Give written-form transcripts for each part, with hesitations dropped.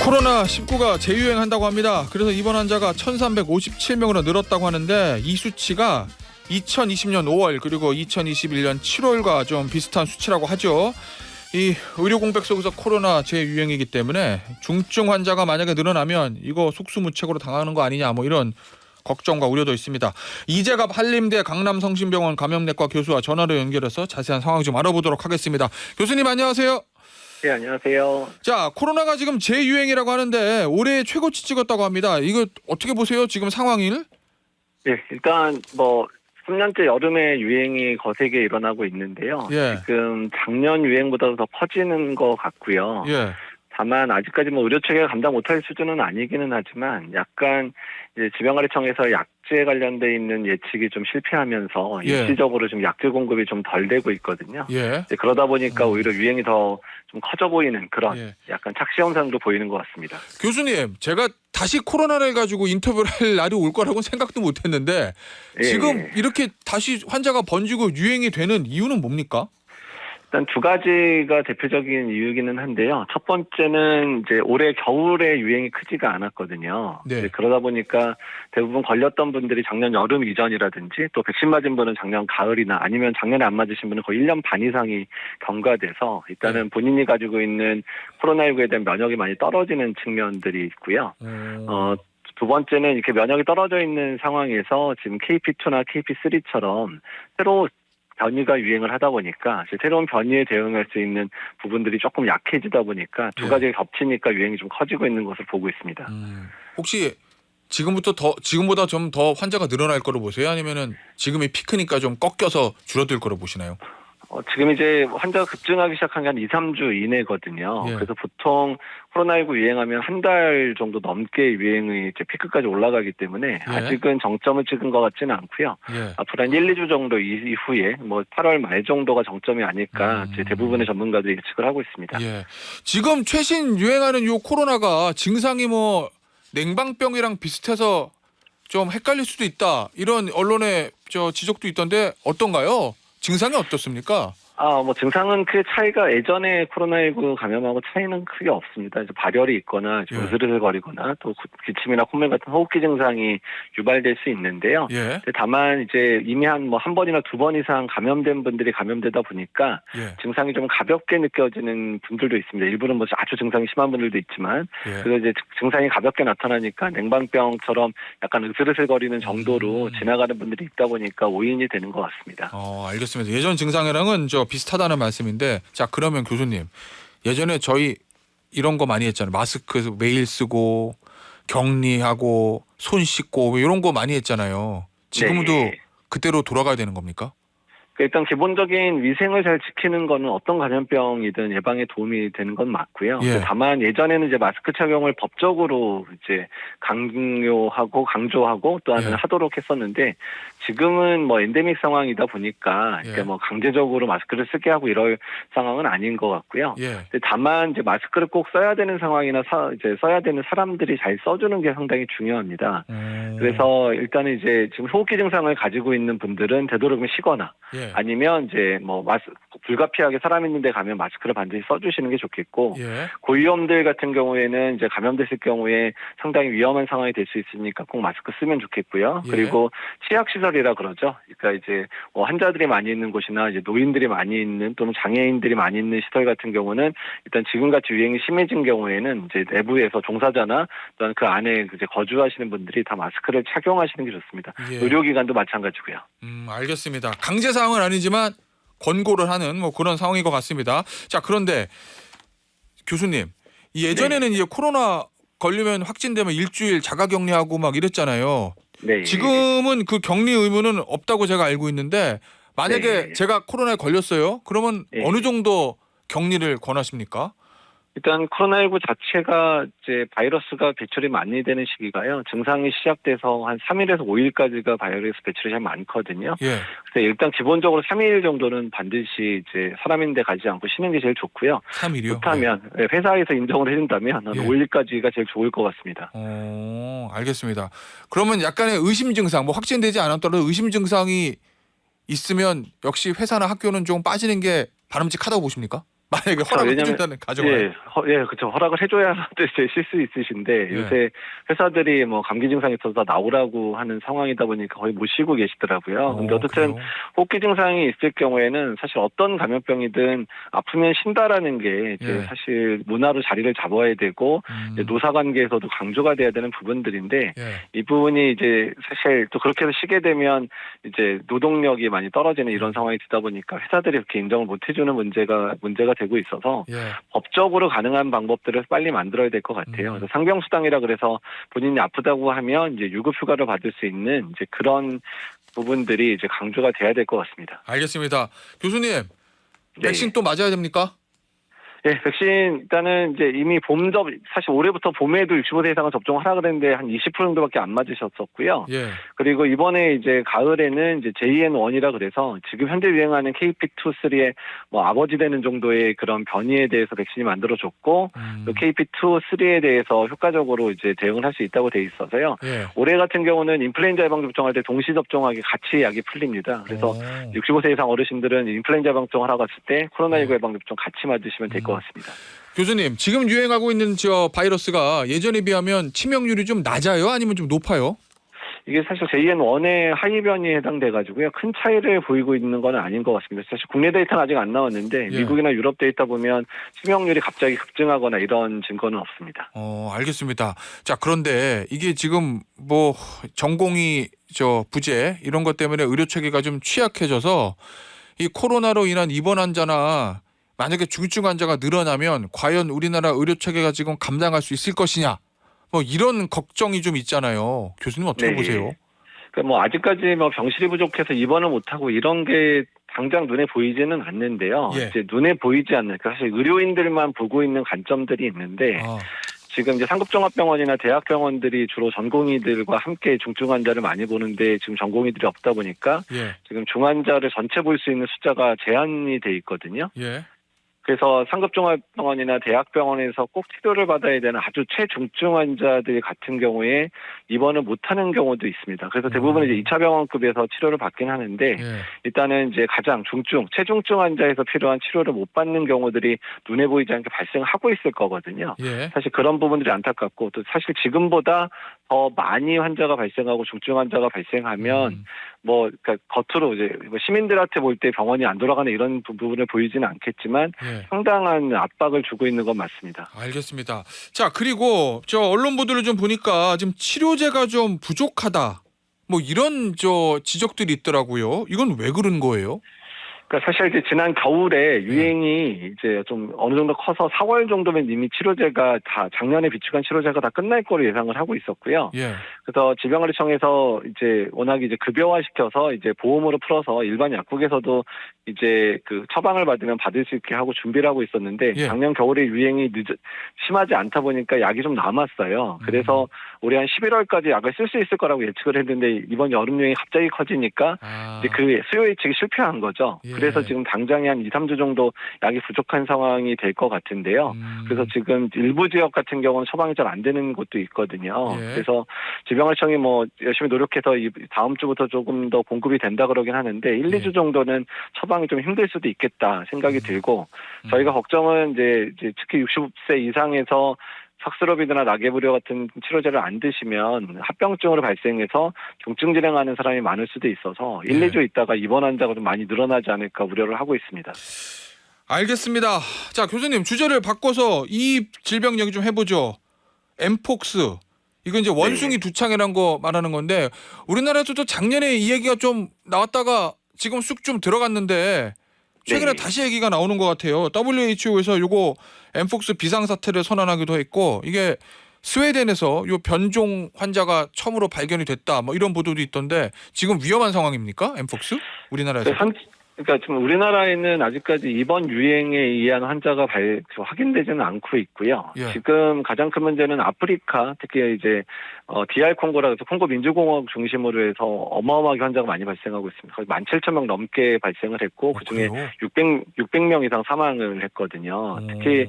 코로나19가 재유행한다고 합니다. 그래서 입원 환자가 1,357명으로 늘었다고 하는데 이 수치가 2020년 5월 그리고 2021년 7월과 좀 비슷한 수치라고 하죠. 이 의료 공백 속에서 코로나 재유행이기 때문에 중증 환자가 만약에 늘어나면 이거 속수무책으로 당하는 거 아니냐 뭐 이런 걱정과 우려도 있습니다. 이재갑 한림대 강남성심병원 감염내과 교수와 전화로 연결해서 자세한 상황 좀 알아보도록 하겠습니다. 교수님 안녕하세요. 네, 안녕하세요. 자, 코로나가 지금 재유행이라고 하는데 올해 최고치 찍었다고 합니다. 이거 어떻게 보세요? 지금 상황을? 네, 일단 3년째 여름에 유행이 거세게 일어나고 있는데요. 예. 지금 작년 유행보다도 더 퍼지는 것 같고요. 예. 다만 아직까지 의료 체계가 감당 못할 수준은 아니기는 하지만 약간 이제 질병관리청에서 약제 관련돼 있는 예측이 좀 실패하면서 예. 일시적으로 좀 약제 공급이 좀 덜 되고 있거든요. 예. 그러다 보니까 오히려 유행이 더 좀 커져 보이는 그런 예. 약간 착시 현상도 보이는 것 같습니다. 교수님, 제가 다시 코로나를 가지고 인터뷰를 할 날이 올 거라고는 생각도 못 했는데 지금 이렇게 다시 환자가 번지고 유행이 되는 이유는 뭡니까? 일단 두 가지가 대표적인 이유기는 한데요. 첫 번째는 이제 올해 겨울에 유행이 크지가 않았거든요. 네. 그러다 보니까 대부분 걸렸던 분들이 작년 여름 이전이라든지 또 백신 맞은 분은 작년 가을이나 아니면 작년에 안 맞으신 분은 거의 1년 반 이상이 경과돼서 일단은 본인이 가지고 있는 코로나19에 대한 면역이 많이 떨어지는 측면들이 있고요. 두 번째는 이렇게 면역이 떨어져 있는 상황에서 지금 KP2나 KP3처럼 새로 변이가 유행을 하다 보니까 새로운 변이에 대응할 수 있는 부분들이 조금 약해지다 보니까 두 가지가 겹치니까 유행이 좀 커지고 있는 것을 보고 있습니다. 혹시 지금보다 좀 더 환자가 늘어날 거로 보세요? 아니면은 지금이 피크니까 좀 꺾여서 줄어들 거로 보시나요? 지금 이제 환자가 급증하기 시작한 게 한 2, 3주 이내거든요. 예. 그래서 보통 코로나19 유행하면 한 달 정도 넘게 유행이 이제 피크까지 올라가기 때문에 아직은 정점을 찍은 것 같지는 않고요. 예. 앞으로 한 1, 2주 정도 이후에 8월 말 정도가 정점이 아닐까 이제 대부분의 전문가들이 예측을 하고 있습니다. 예. 지금 최신 유행하는 요 코로나가 증상이 냉방병이랑 비슷해서 좀 헷갈릴 수도 있다. 이런 언론의 지적도 있던데 어떤가요? 증상이 어떻습니까? 증상은 그 차이가 예전에 코로나19 감염하고 차이는 크게 없습니다. 이제 발열이 있거나 좀 으스르스거리거나 또 기침이나 콧물 같은 호흡기 증상이 유발될 수 있는데요. 예. 다만 이제 이미 한 번이나 두 번 이상 감염된 분들이 감염되다 보니까 증상이 좀 가볍게 느껴지는 분들도 있습니다. 일부는 아주 증상이 심한 분들도 있지만 그래서 이제 증상이 가볍게 나타나니까 냉방병처럼 약간 으스르스거리는 정도로 지나가는 분들이 있다 보니까 오인이 되는 것 같습니다. 알겠습니다. 예전 증상이랑은 비슷하다는 말씀인데, 자 그러면 교수님, 예전에 저희 이런 거 많이 했잖아요. 마스크 매일 쓰고 격리하고 손 씻고 이런 거 많이 했잖아요. 지금도 그때로 돌아가야 되는 겁니까? 일단 기본적인 위생을 잘 지키는 거는 어떤 감염병이든 예방에 도움이 되는 건 맞고요. 다만 예전에는 이제 마스크 착용을 법적으로 이제 강조하고 또한 하도록 했었는데 지금은 엔데믹 상황이다 보니까 강제적으로 마스크를 쓰게 하고 이럴 상황은 아닌 것 같고요. 다만 이제 마스크를 꼭 써야 되는 상황이나 이제 써야 되는 사람들이 잘 써주는 게 상당히 중요합니다. 그래서 일단은 이제 지금 호흡기 증상을 가지고 있는 분들은 되도록이면 쉬거나 아니면 이제 불가피하게 사람 있는데 가면 마스크를 반드시 써주시는 게 좋겠고 고위험들 같은 경우에는 이제 감염됐을 경우에 상당히 위험한 상황이 될 수 있으니까 꼭 마스크 쓰면 좋겠고요. 그리고 취약시설이라 그러죠. 그러니까 이제 환자들이 많이 있는 곳이나 이제 노인들이 많이 있는 또는 장애인들이 많이 있는 시설 같은 경우는 일단 지금같이 유행이 심해진 경우에는 이제 내부에서 종사자나 또는 그 안에 이제 거주하시는 분들이 다 마스크를 착용하시는 게 좋습니다. 의료기관도 마찬가지고요. 알겠습니다. 강제 사항은 아니지만 권고를 하는 그런 상황인 것 같습니다. 자, 그런데 교수님, 예전에는 이제 코로나 걸리면 확진되면 일주일 자가격리하고 이랬잖아요. 지금은 그 격리 의무는 없다고 제가 알고 있는데 만약에 제가 코로나에 걸렸어요. 그러면 어느 정도 격리를 권하십니까? 일단 코로나19 자체가 이제 바이러스가 배출이 많이 되는 시기가요. 증상이 시작돼서 한 3일에서 5일까지가 바이러스 배출이 잘 많거든요. 그래서 일단 기본적으로 3일 정도는 반드시 이제 사람인데 가지 않고 쉬는 게 제일 좋고요. 3일이요? 그렇다면 회사에서 인정을 해준다면 한 5일까지가 제일 좋을 것 같습니다. 알겠습니다. 그러면 약간의 의심 증상, 확진되지 않았더라도 의심 증상이 있으면 역시 회사나 학교는 좀 빠지는 게 바람직하다고 보십니까? 만약에 허락을 해준다는 가정을. 예, 그렇죠. 허락을 해줘야 이제 쉴 수 있으신데 요새 회사들이 뭐 감기 증상이 있어서 나오라고 하는 상황이다 보니까 거의 못 쉬고 계시더라고요. 근데 어쨌든 호흡기 증상이 있을 경우에는 사실 어떤 감염병이든 아프면 쉰다라는 게 이제 사실 문화로 자리를 잡아야 되고 노사관계에서도 강조가 돼야 되는 부분들인데 이 부분이 이제 사실 또 그렇게 해서 쉬게 되면 이제 노동력이 많이 떨어지는 이런 상황이 되다 보니까 회사들이 이렇게 인정을 못 해주는 문제가 되고 있어서 법적으로 가능한 방법들을 빨리 만들어야 될 것 같아요. 그래서 상병수당이라 그래서 본인이 아프다고 하면 이제 유급휴가를 받을 수 있는 이제 그런 부분들이 이제 강조가 돼야 될 것 같습니다. 알겠습니다. 교수님, 백신 또 맞아야 됩니까? 네, 백신 일단은 이제 이미 사실 올해부터 봄에도 65세 이상은 접종을 하라 그랬는데 한 20% 정도밖에 안 맞으셨었고요. 그리고 이번에 이제 가을에는 이제 JN1이라 그래서 지금 현재 유행하는 KP2, 3의 뭐 아버지 되는 정도의 그런 변이에 대해서 백신이 만들어졌고 또 KP2, 3에 대해서 효과적으로 이제 대응을 할 수 있다고 돼 있어서요. 올해 같은 경우는 인플루엔자 예방 접종할 때 동시 접종하기 같이 약이 풀립니다. 그래서 65세 이상 어르신들은 인플루엔자 예방 접종을 하러 갔을 때 코로나19 예방 접종 같이 맞으시면 될 것 같습니다. 교수님, 지금 유행하고 있는 저 바이러스가 예전에 비하면 치명률이 좀 낮아요? 아니면 좀 높아요? 이게 사실 JN1의 하위 변이에 해당돼가지고요. 큰 차이를 보이고 있는 건 아닌 것 같습니다. 사실 국내 데이터는 아직 안 나왔는데 미국이나 유럽 데이터 보면 치명률이 갑자기 급증하거나 이런 증거는 없습니다. 알겠습니다. 자, 그런데 이게 지금 뭐 전공의 부재 이런 것 때문에 의료 체계가 좀 취약해져서 이 코로나로 인한 입원 환자나 만약에 중증 환자가 늘어나면 과연 우리나라 의료 체계가 지금 감당할 수 있을 것이냐, 뭐 이런 걱정이 좀 있잖아요. 교수님 어떻게 보세요? 그러니까 뭐 아직까지 뭐 병실이 부족해서 입원을 못 하고 이런 게 당장 눈에 보이지는 않는데요. 이제 눈에 보이지 않는, 사실 의료인들만 보고 있는 관점들이 있는데. 지금 이제 상급종합병원이나 대학병원들이 주로 전공의들과 함께 중증 환자를 많이 보는데 지금 전공의들이 없다 보니까 지금 중환자를 전체 볼 수 있는 숫자가 제한이 돼 있거든요. 그래서 상급종합병원이나 대학병원에서 꼭 치료를 받아야 되는 아주 최중증 환자들 같은 경우에 입원을 못하는 경우도 있습니다. 그래서 대부분 이제 2차 병원급에서 치료를 받긴 하는데 일단은 이제 가장 최중증 환자에서 필요한 치료를 못 받는 경우들이 눈에 보이지 않게 발생하고 있을 거거든요. 사실 그런 부분들이 안타깝고 또 사실 지금보다 더 많이 환자가 발생하고 중증 환자가 발생하면 그러니까 겉으로 이제 시민들한테 볼 때 병원이 안 돌아가는 이런 부분을 보이지는 않겠지만 상당한 압박을 주고 있는 건 맞습니다. 알겠습니다. 자, 그리고 저 언론 보도를 좀 보니까 지금 치료제가 좀 부족하다, 뭐 이런 지적들이 있더라고요. 이건 왜 그런 거예요? 그러니까 사실 이제 지난 겨울에 유행이 이제 좀 어느 정도 커서 4월 정도면 이미 치료제가 다 작년에 비축한 치료제가 다 끝날 거로 예상을 하고 있었고요. 그래서 질병관리청에서 이제 워낙 이제 급여화시켜서 이제 보험으로 풀어서 일반 약국에서도 이제 그 처방을 받으면 받을 수 있게 하고 준비를 하고 있었는데 작년 겨울에 유행이 심하지 않다 보니까 약이 좀 남았어요. 그래서 올해 한 11월까지 약을 쓸 수 있을 거라고 예측을 했는데 이번 여름 유행이 갑자기 커지니까 이제 그 수요 예측이 실패한 거죠. 그래서 지금 당장에 한 2, 3주 정도 약이 부족한 상황이 될 것 같은데요. 그래서 지금 일부 지역 같은 경우는 처방이 잘 안 되는 곳도 있거든요. 그래서 질병관리청이 뭐 열심히 노력해서 다음 주부터 조금 더 공급이 된다 그러긴 하는데 1, 2주 정도는 처방이 좀 힘들 수도 있겠다 생각이 들고 저희가 걱정은 이제 특히 60세 이상에서 삭스러비드나 나게브리오 같은 치료제를 안 드시면 합병증으로 발생해서 중증 진행하는 사람이 많을 수도 있어서 1, 2주 있다가 입원 환자가 좀 많이 늘어나지 않을까 우려를 하고 있습니다. 알겠습니다. 자, 교수님 주제를 바꿔서 이 질병 얘기 좀 해보죠. 엠폭스. 이거 이제 원숭이 두창이라는 거 말하는 건데 우리나라에서도 작년에 이 얘기가 좀 나왔다가 지금 쑥 좀 들어갔는데 최근에 다시 얘기가 나오는 것 같아요. WHO에서 요거 엠폭스 비상사태를 선언하기도 했고 이게 스웨덴에서 요 변종 환자가 처음으로 발견이 됐다 뭐 이런 보도도 있던데 지금 위험한 상황입니까? 엠폭스? 우리나라에서? 그러니까 지금 우리나라에는 아직까지 이번 유행에 의한 환자가 확인되지는 않고 있고요. 지금 가장 큰 문제는 아프리카, 특히 이제 DR 콩고라 해서 콩고 민주공화국 중심으로 해서 어마어마하게 환자가 많이 발생하고 있습니다. 거의 17,000명 넘게 발생을 했고 그중에 600명 이상 사망을 했거든요. 특히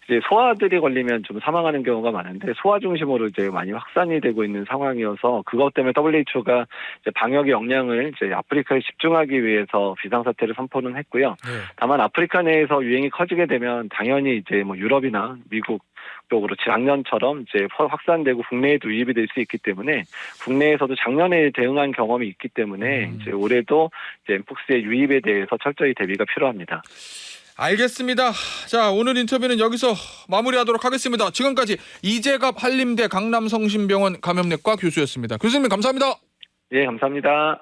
이제 소아들이 걸리면 좀 사망하는 경우가 많은데 소아 중심으로 이제 많이 확산이 되고 있는 상황이어서 그것 때문에 WHO가 이제 방역의 역량을 이제 아프리카에 집중하기 위해서 비상사태를 선포는 했고요. 다만 아프리카 내에서 유행이 커지게 되면 당연히 이제 뭐 유럽이나 미국 쪽으로 작년처럼 이제 확산되고 국내에도 유입이 될 수 있기 때문에 국내에서도 작년에 대응한 경험이 있기 때문에 이제 올해도 이제 엠폭스의 유입에 대해서 철저히 대비가 필요합니다. 알겠습니다. 자, 오늘 인터뷰는 여기서 마무리하도록 하겠습니다. 지금까지 이재갑 한림대 강남성심병원 감염내과 교수였습니다. 교수님 감사합니다. 예, 감사합니다.